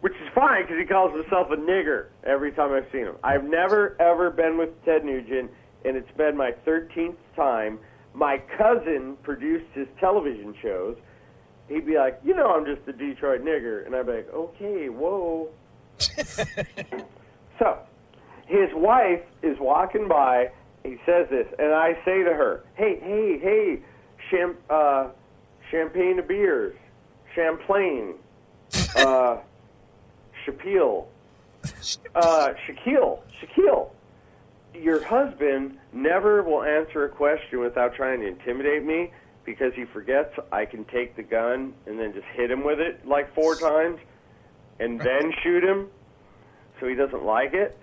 which is fine because he calls himself a nigger every time I've seen him. I've never, ever been with Ted Nugent, and it's been my 13th time. My cousin produced his television shows. He'd be like, you know, I'm just a Detroit nigger. And I'd be like, okay, whoa. So his wife is walking by. He says this, and I say to her, hey, champagne de beers, Champlain, Shaquille, your husband never will answer a question without trying to intimidate me because he forgets I can take the gun and then just hit him with it like 4 times and then shoot him, so he doesn't like it.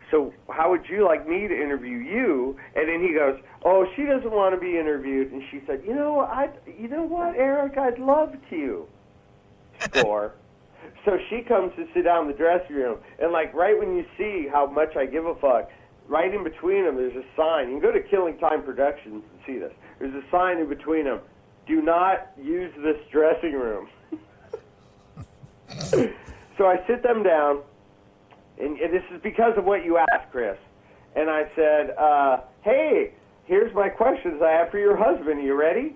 So how would you like me to interview you? And then he goes, oh, she doesn't want to be interviewed. And she said, you know what, Eric, I'd love to. Score. So she comes to sit down in the dressing room. And, like, right when you see how much I give a fuck, right in between them there's a sign. You can go to Killing Time Productions and see this. There's a sign in between them. Do not use this dressing room. So I sit them down. And this is because of what you asked, Chris. And I said, hey, here's my questions I have for your husband. Are you ready?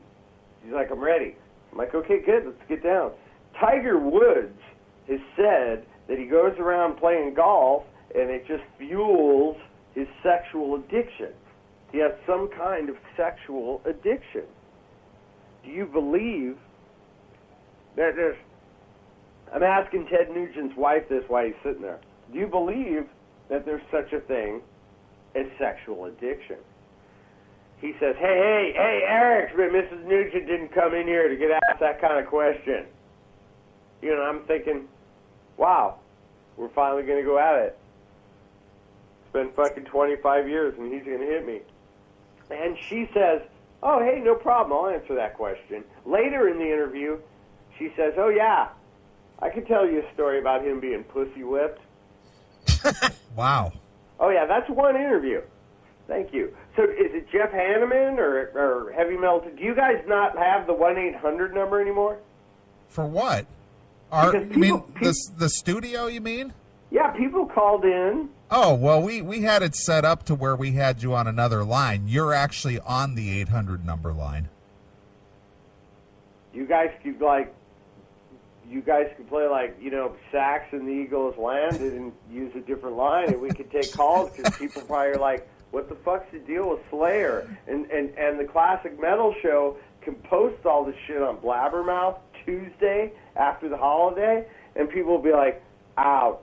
He's like, I'm ready. I'm like, okay, good, let's get down. Tiger Woods has said that he goes around playing golf and it just fuels his sexual addiction. He has some kind of sexual addiction. Do you believe that there's... I'm asking Ted Nugent's wife this while he's sitting there. Do you believe that there's such a thing as sexual addiction? He says, hey, Eric, but Mrs. Nugent didn't come in here to get asked that kind of question. You know, I'm thinking, wow, we're finally going to go at it. It's been fucking 25 years and he's going to hit me. And she says, oh, hey, no problem, I'll answer that question. Later in the interview, she says, oh, yeah, I can tell you a story about him being pussy whipped. Wow. Oh, yeah, that's one interview. Thank you. So is it Jeff Hanneman or Heavy Metal? Do you guys not have the 1-800 number anymore? For what? Because you mean the studio, you mean? Yeah, people called in. Oh, well, we had it set up to where we had you on another line. You're actually on the 800 number line. You guys could play like, you know, sax and the Eagles landed and use a different line, and we could take calls because people probably are like, what the fuck's the deal with Slayer? And the Classic Metal Show can post all this shit on Blabbermouth Tuesday after the holiday, and people will be like, ouch.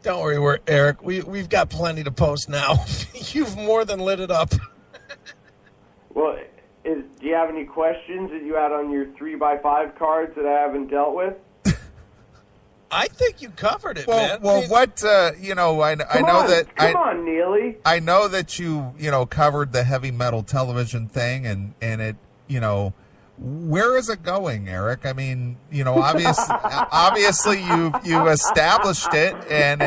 Don't worry, Eric. We've got plenty to post now. You've more than lit it up. Well, do you have any questions that you had on your 3x5 cards that I haven't dealt with? I think you covered it, man. Well, what you know, I know that. Come on, Neely. I know that you covered the heavy metal television thing, and it, you know, where is it going, Eric? I mean, you know, obviously you established it, and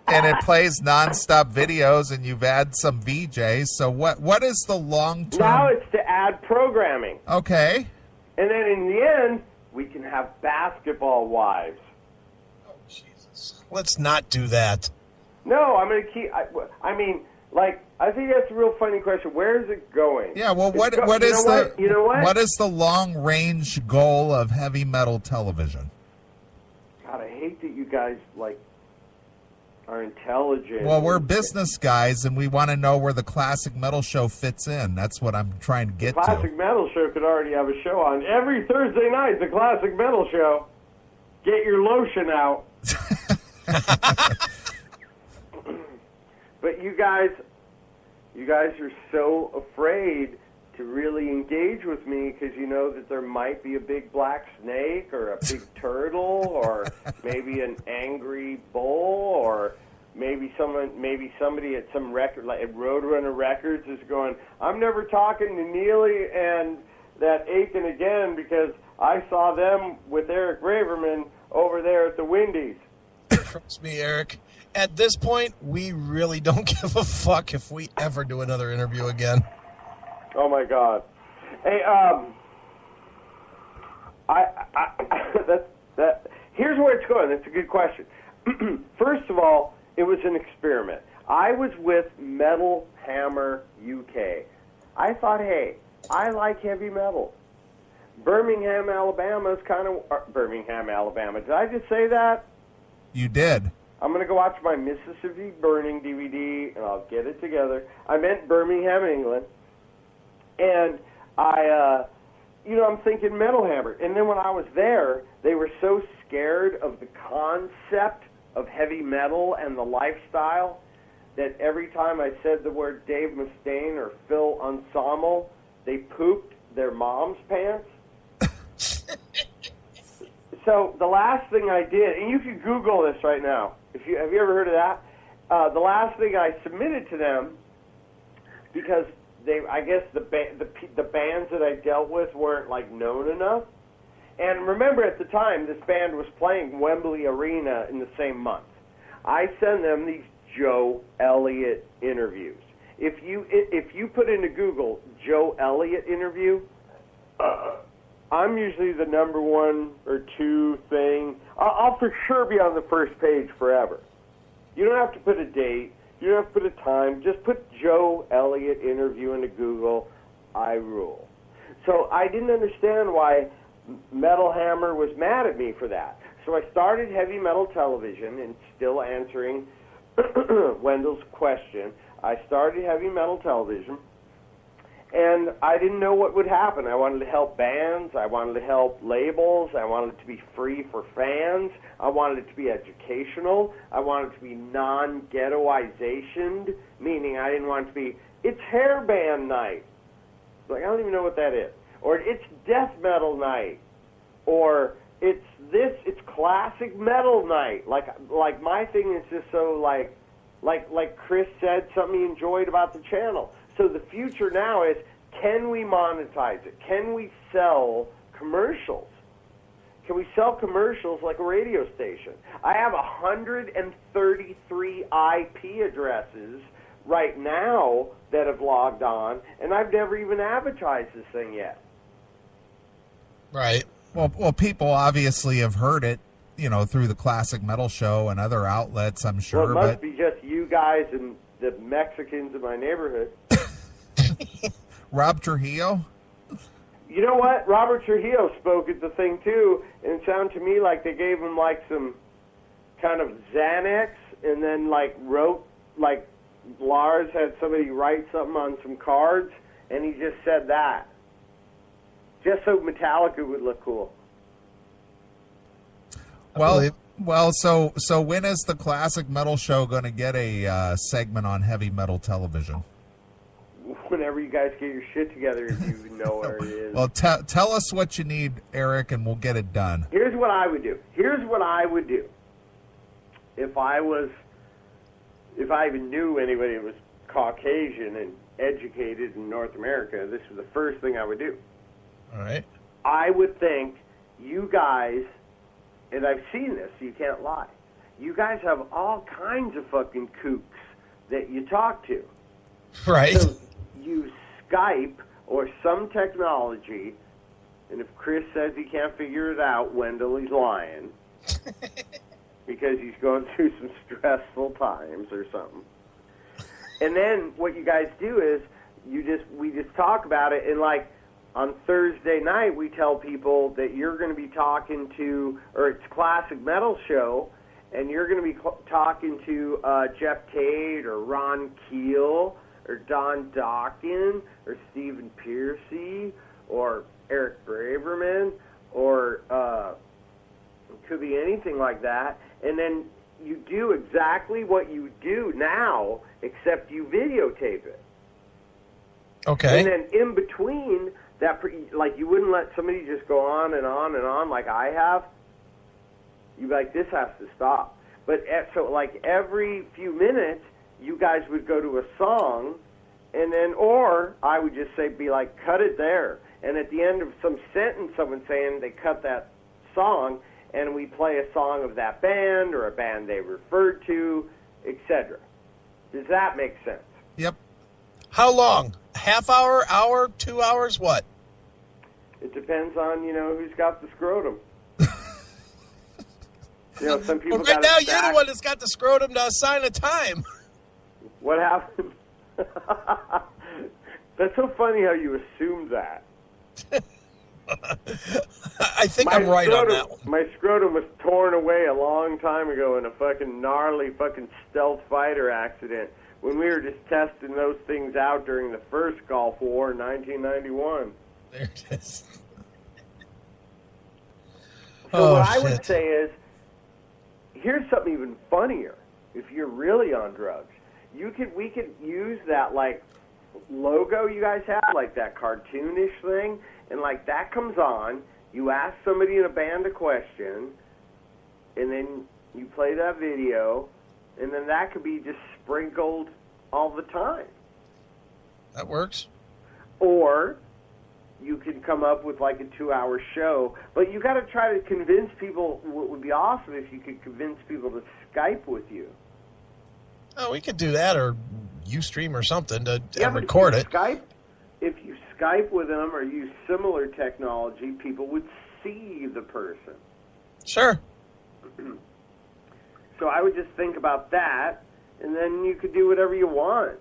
it plays nonstop videos, and you've had some VJs. So what is the long term? Now it's to add programming. Okay. And then in the end, we can have basketball wives. Let's not do that. No, I'm going to keep... I mean, like, I think that's a real funny question. Where is it going? Yeah, well, what is the long-range goal of heavy metal television? God, I hate that you guys, like, are intelligent. Well, we're business guys, and we want to know where the Classic Metal Show fits in. That's what I'm trying to get to. The Classic Metal Show could already have a show on. Every Thursday night, the Classic Metal Show. Get your lotion out. But you guys are so afraid to really engage with me because you know that there might be a big black snake or a big turtle or maybe an angry bull or maybe somebody at some record like at Roadrunner Records is going, I'm never talking to Neely and that Aiken again because I saw them with Eric Braverman over there at the Wendy's. Trust me, Eric. At this point, we really don't give a fuck if we ever do another interview again. Oh my God! Hey, here's where it's going. That's a good question. First of all, it was an experiment. I was with Metal Hammer UK. I thought, hey, I like heavy metal. Birmingham, Alabama is kind of Birmingham, Alabama. Did I just say that? You did. I'm going to go watch my Mississippi Burning DVD, and I'll get it together. I meant Birmingham, England. And I'm thinking Metal Hammer. And then when I was there, they were so scared of the concept of heavy metal and the lifestyle that every time I said the word Dave Mustaine or Phil Ensemble, they pooped their mom's pants. So the last thing I did, and you can Google this right now. Have you ever heard of that? The last thing I submitted to them, because I guess the bands that I dealt with weren't like known enough. And remember, at the time, this band was playing Wembley Arena in the same month. I send them these Joe Elliott interviews. If you put into Google Joe Elliott interview. I'm usually the number 1 or 2 thing. I'll for sure be on the first page forever. You don't have to put a date. You don't have to put a time. Just put Joe Elliott interview into Google. I rule. So I didn't understand why Metal Hammer was mad at me for that. So I started Heavy Metal Television, and still answering Wendell's question, I started Heavy Metal Television, and I didn't know what would happen. I wanted to help bands. I wanted to help labels. I wanted it to be free for fans. I wanted it to be educational. I wanted it to be non-ghettoization, meaning I didn't want it to be, it's hair band night. Like, I don't even know what that is. Or it's death metal night. Or it's classic metal night. Like my thing is just so like Chris said, something he enjoyed about the channel. So the future now is, can we monetize it? Can we sell commercials? Can we sell commercials like a radio station? I have 133 IP addresses right now that have logged on, and I've never even advertised this thing yet. Right. Well, people obviously have heard it, through the Classic Metal Show and other outlets, I'm sure. Well, it must be just you guys and the Mexicans in my neighborhood. Rob Trujillo? You know what? Robert Trujillo spoke at the thing, too, and it sounded to me like they gave him, some kind of Xanax, and then, wrote, Lars had somebody write something on some cards, and he just said that. Just so Metallica would look cool. Well, so when is the Classic Metal Show going to get a segment on Heavy Metal Television? Whenever you guys get your shit together, if you know where it is. Well, tell us what you need, Eric, and we'll get it done. Here's what I would do. If I even knew anybody that was Caucasian and educated in North America, this was the first thing I would do. All right. I would think you guys, and I've seen this, so you can't lie, you guys have all kinds of fucking kooks that you talk to. Right. So use Skype or some technology, and if Chris says he can't figure it out, Wendell, he's lying. Because he's going through some stressful times or something. And then what you guys do is we just talk about it, and on Thursday night we tell people that you're going to be talking to, or it's Classic Metal Show, and you're going to be talking to Jeff Tate or Ron Keel or Don Dawkins or Stephen Piercy or Eric Braverman or it could be anything like that. And then you do exactly what you do now, except you videotape it. Okay. And then in between that, you wouldn't let somebody just go on and on and on like I have. You'd be like, this has to stop. But so every few minutes, you guys would go to a song, and then, or I would just be like, cut it there. And at the end of some sentence, someone saying they cut that song, and we play a song of that band or a band they referred to, etc. Does that make sense? Yep. How long? Half hour, 2 hours, what? It depends on, who's got the scrotum. Some people well, right got now, you're the one that's got the scrotum to assign a time. What happened? That's so funny how you assumed that. I think I'm right on that one. My scrotum was torn away a long time ago in a fucking gnarly fucking stealth fighter accident when we were just testing those things out during the first Gulf War in 1991. There it is. So what I would say is, here's something even funnier. If you're really on drugs, we could use that logo you guys have, that cartoonish thing, and that comes on. You ask somebody in a band a question, and then you play that video, and then that could be just sprinkled all the time. That works. Or you can come up with a 2-hour show, but you got to try to convince people. What would be awesome if you could convince people to Skype with you. Oh, we could do that, or Ustream or something to record it. If you Skype with them or use similar technology, people would see the person. Sure. So I would just think about that, and then you could do whatever you want.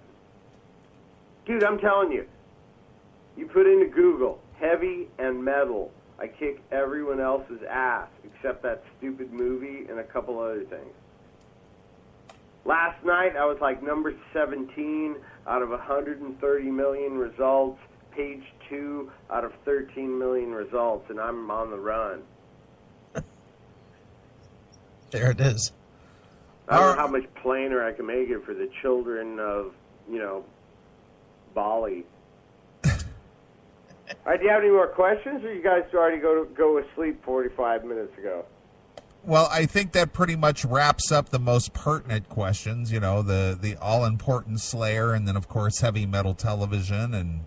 Dude, I'm telling you, you put into Google, heavy and metal. I kick everyone else's ass except that stupid movie and a couple other things. Last night, I was like number 17 out of 130 million results, page 2 out of 13 million results, and I'm on the run. There it is. I don't know how much plainer I can make it for the children of, Bali. All right, do you have any more questions, or you guys already go to sleep 45 minutes ago? Well, I think that pretty much wraps up the most pertinent questions, the all-important Slayer, and then, of course, heavy metal television, and,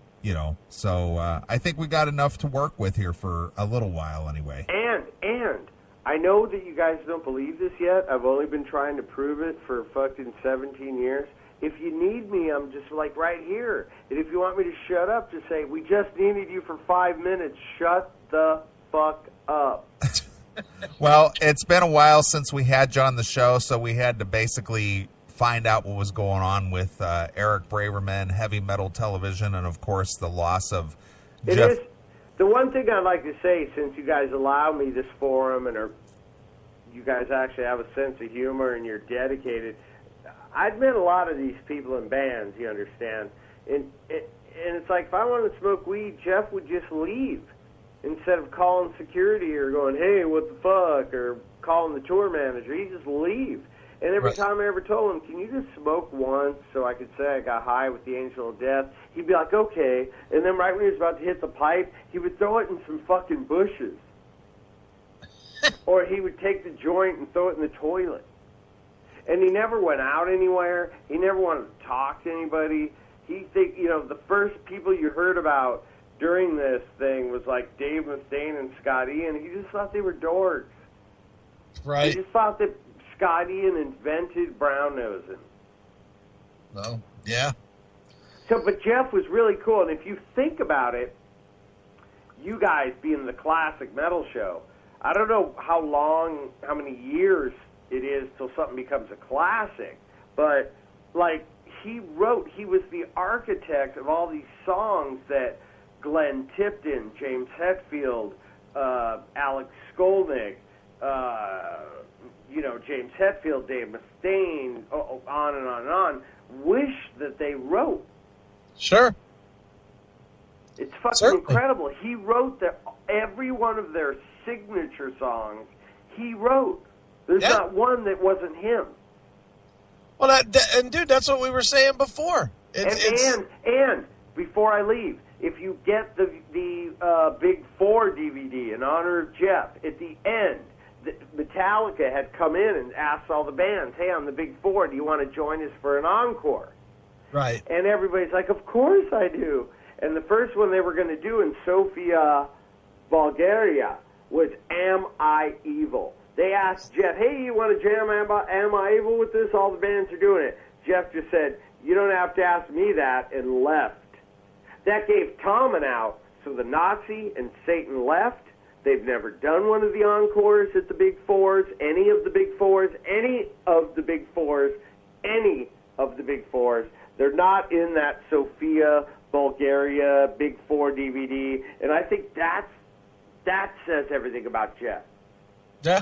so I think we got enough to work with here for a little while anyway. And I know that you guys don't believe this yet. I've only been trying to prove it for fucking 17 years. If you need me, I'm just like right here. And if you want me to shut up, just say, we just needed you for 5 minutes. Shut the fuck up. Well, it's been a while since we had you on the show, so we had to basically find out what was going on with Eric Braverman, heavy metal television, and, of course, the loss of Jeff. It is. The one thing I'd like to say, since you guys allow me this forum and you guys actually have a sense of humor and you're dedicated, I've met a lot of these people in bands, you understand, and it's like if I wanted to smoke weed, Jeff would just leave instead of calling security or going, hey, what the fuck, or calling the tour manager. He'd just leave. And every time I ever told him, can you just smoke once so I could say I got high with the angel of death, he'd be like, okay. And then right when he was about to hit the pipe, he would throw it in some fucking bushes. Or he would take the joint and throw it in the toilet. And he never went out anywhere. He never wanted to talk to anybody. The first people you heard about during this thing was like Dave Mustaine and Scott Ian. He just thought they were dorks. Right. He just thought that Scott Ian invented brown nosing. No. Yeah. But Jeff was really cool. And if you think about it, you guys being the classic metal show, I don't know how many years it is till something becomes a classic, but like he was the architect of all these songs that Glenn Tipton, James Hetfield, Alex Skolnick, James Hetfield, Dave Mustaine, on and on and on, wish that they wrote. Sure. It's fucking incredible. He wrote every one of their signature songs. He wrote. There's not one that wasn't him. Well, dude, that's what we were saying before. And before I leave, if you get the Big Four DVD in honor of Jeff, at the end, Metallica had come in and asked all the bands, hey, I'm the Big Four, do you want to join us for an encore? Right. And everybody's like, of course I do. And the first one they were going to do in Sofia, Bulgaria, was Am I Evil? They asked Jeff, hey, you want to jam Am I Evil with this? All the bands are doing it. Jeff just said, you don't have to ask me that, and left. That gave Tom an out, so the Nazi and Satan left. They've never done one of the encores at the Big Fours, any of the Big Fours. They're not in that Sofia, Bulgaria Big Four DVD, and I think that says everything about Jeff. Yeah.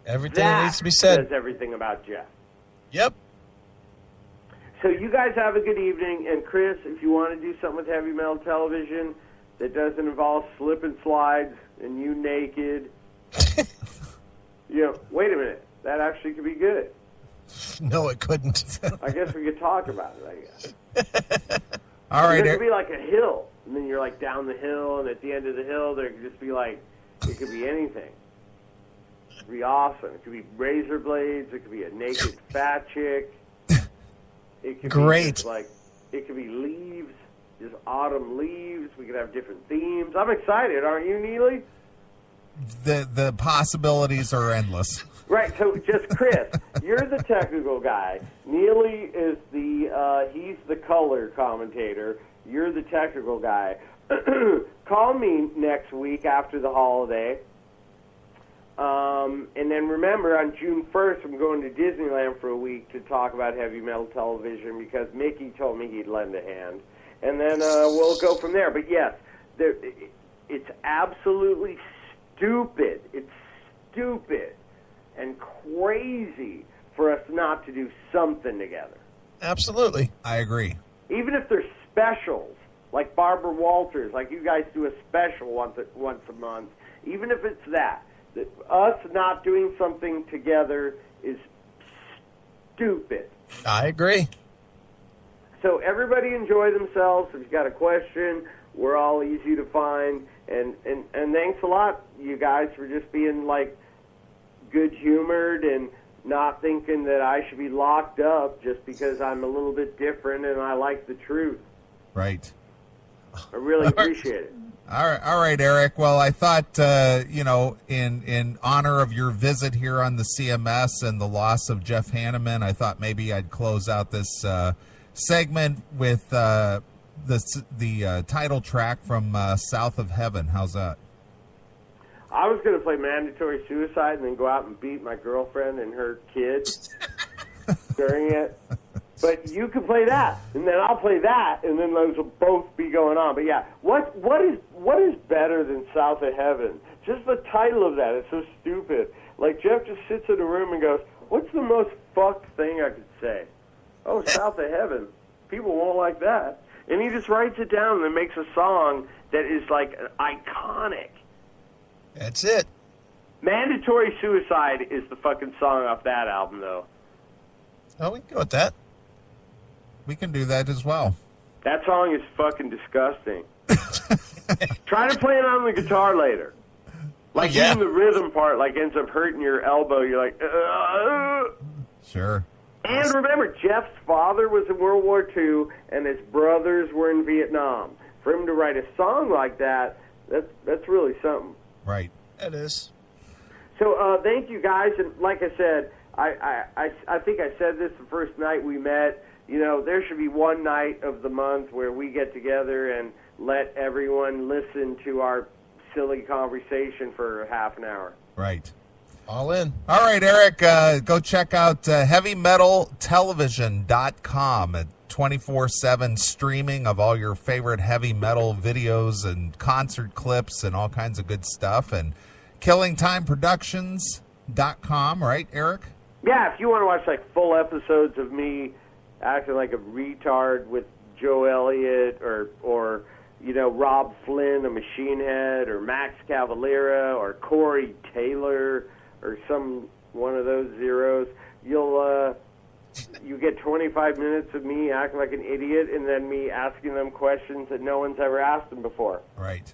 Everything that needs to be said. Says everything about Jeff. Yep. So you guys have a good evening, and Chris, if you want to do something with heavy metal television that doesn't involve slip and slides and you naked, wait a minute, that actually could be good. No, it couldn't. I guess we could talk about it, I guess. All right. It could be like a hill, and then you're like down the hill, and at the end of the hill, there could just be like, it could be anything. It could be awesome. It could be razor blades. It could be a naked fat chick. It could Great. Be just it could be leaves, just autumn leaves. We could have different themes. I'm excited, aren't you, Neely? The possibilities are endless. Right, so just Chris, you're the technical guy. Neely is he's the color commentator. You're the technical guy. Call me next week after the holiday. And then remember, on June 1st, I'm going to Disneyland for a week to talk about heavy metal television because Mickey told me he'd lend a hand. and then we'll go from there. But yes, it's absolutely stupid. It's stupid and crazy for us not to do something together. Absolutely. I agree. Even if there's specials, like Barbara Walters, like you guys do a special once a month, even if it's that us not doing something together is stupid. I agree. So everybody enjoy themselves. If you've got a question, we're all easy to find. And thanks a lot, you guys, for just being, like, good-humored and not thinking that I should be locked up just because I'm a little bit different and I like the truth. Right. I really appreciate it. All right, Eric. Well, I thought, in honor of your visit here on the CMS and the loss of Jeff Hanneman, I thought maybe I'd close out this segment with the title track from South of Heaven. How's that? I was going to play Mandatory Suicide and then go out and beat my girlfriend and her kids during it. But you can play that, and then I'll play that, and then those will both be going on. But yeah, what is better than South of Heaven? Just the title of that is so stupid. Like, Jeff just sits in a room and goes, "What's the most fucked thing I could say?" "Oh, South of Heaven. People won't like that." And he just writes it down and then makes a song that is, like, iconic. That's it. Mandatory Suicide is the fucking song off that album, though. Oh, we can go with that. We can do that as well. That song is fucking disgusting. Try to play it on the guitar later. Like, even the rhythm part, like, ends up hurting your elbow. You're like, Sure. And remember, Jeff's father was in World War II, and his brothers were in Vietnam. For him to write a song like that, that's really something. Right. It is. So thank you, guys. And like I said, I think I said this the first night we met. You know, there should be one night of the month where we get together and let everyone listen to our silly conversation for half an hour. Right. All in. All right, Eric, go check out heavymetaltelevision.com at 24/7 streaming of all your favorite heavy metal videos and concert clips and all kinds of good stuff. And killingtimeproductions.com, right, Eric? Yeah, if you want to watch, like, full episodes of me acting like a retard with Joe Elliott or you know, Rob Flynn, a Machine Head, or Max Cavalera, or Corey Taylor, or one of those zeros, you get 25 minutes of me acting like an idiot and then me asking them questions that no one's ever asked them before. Right.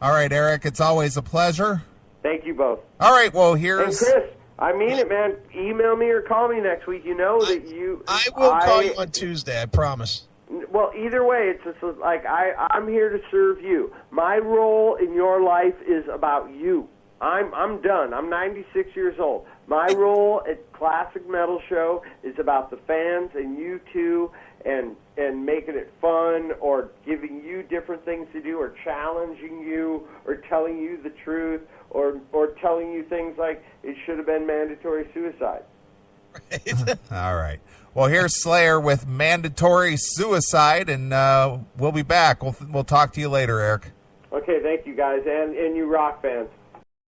All right, Eric, it's always a pleasure. Thank you both. All right, well, here's... And Chris, I mean it, man. Email me or call me next week. You know that you... I will call you on Tuesday, I promise. Well, either way, it's just like I'm here to serve you. My role in your life is about you. I'm done. I'm 96 years old. My role at Classic Metal Show is about the fans and you two, and making it fun, or giving you different things to do, or challenging you, or telling you the truth, or telling you things like it should have been mandatory suicide. Right. All right. Well, here's Slayer with Mandatory Suicide, and we'll be back. We'll talk to you later, Eric. Okay, thank you guys, and you rock fans.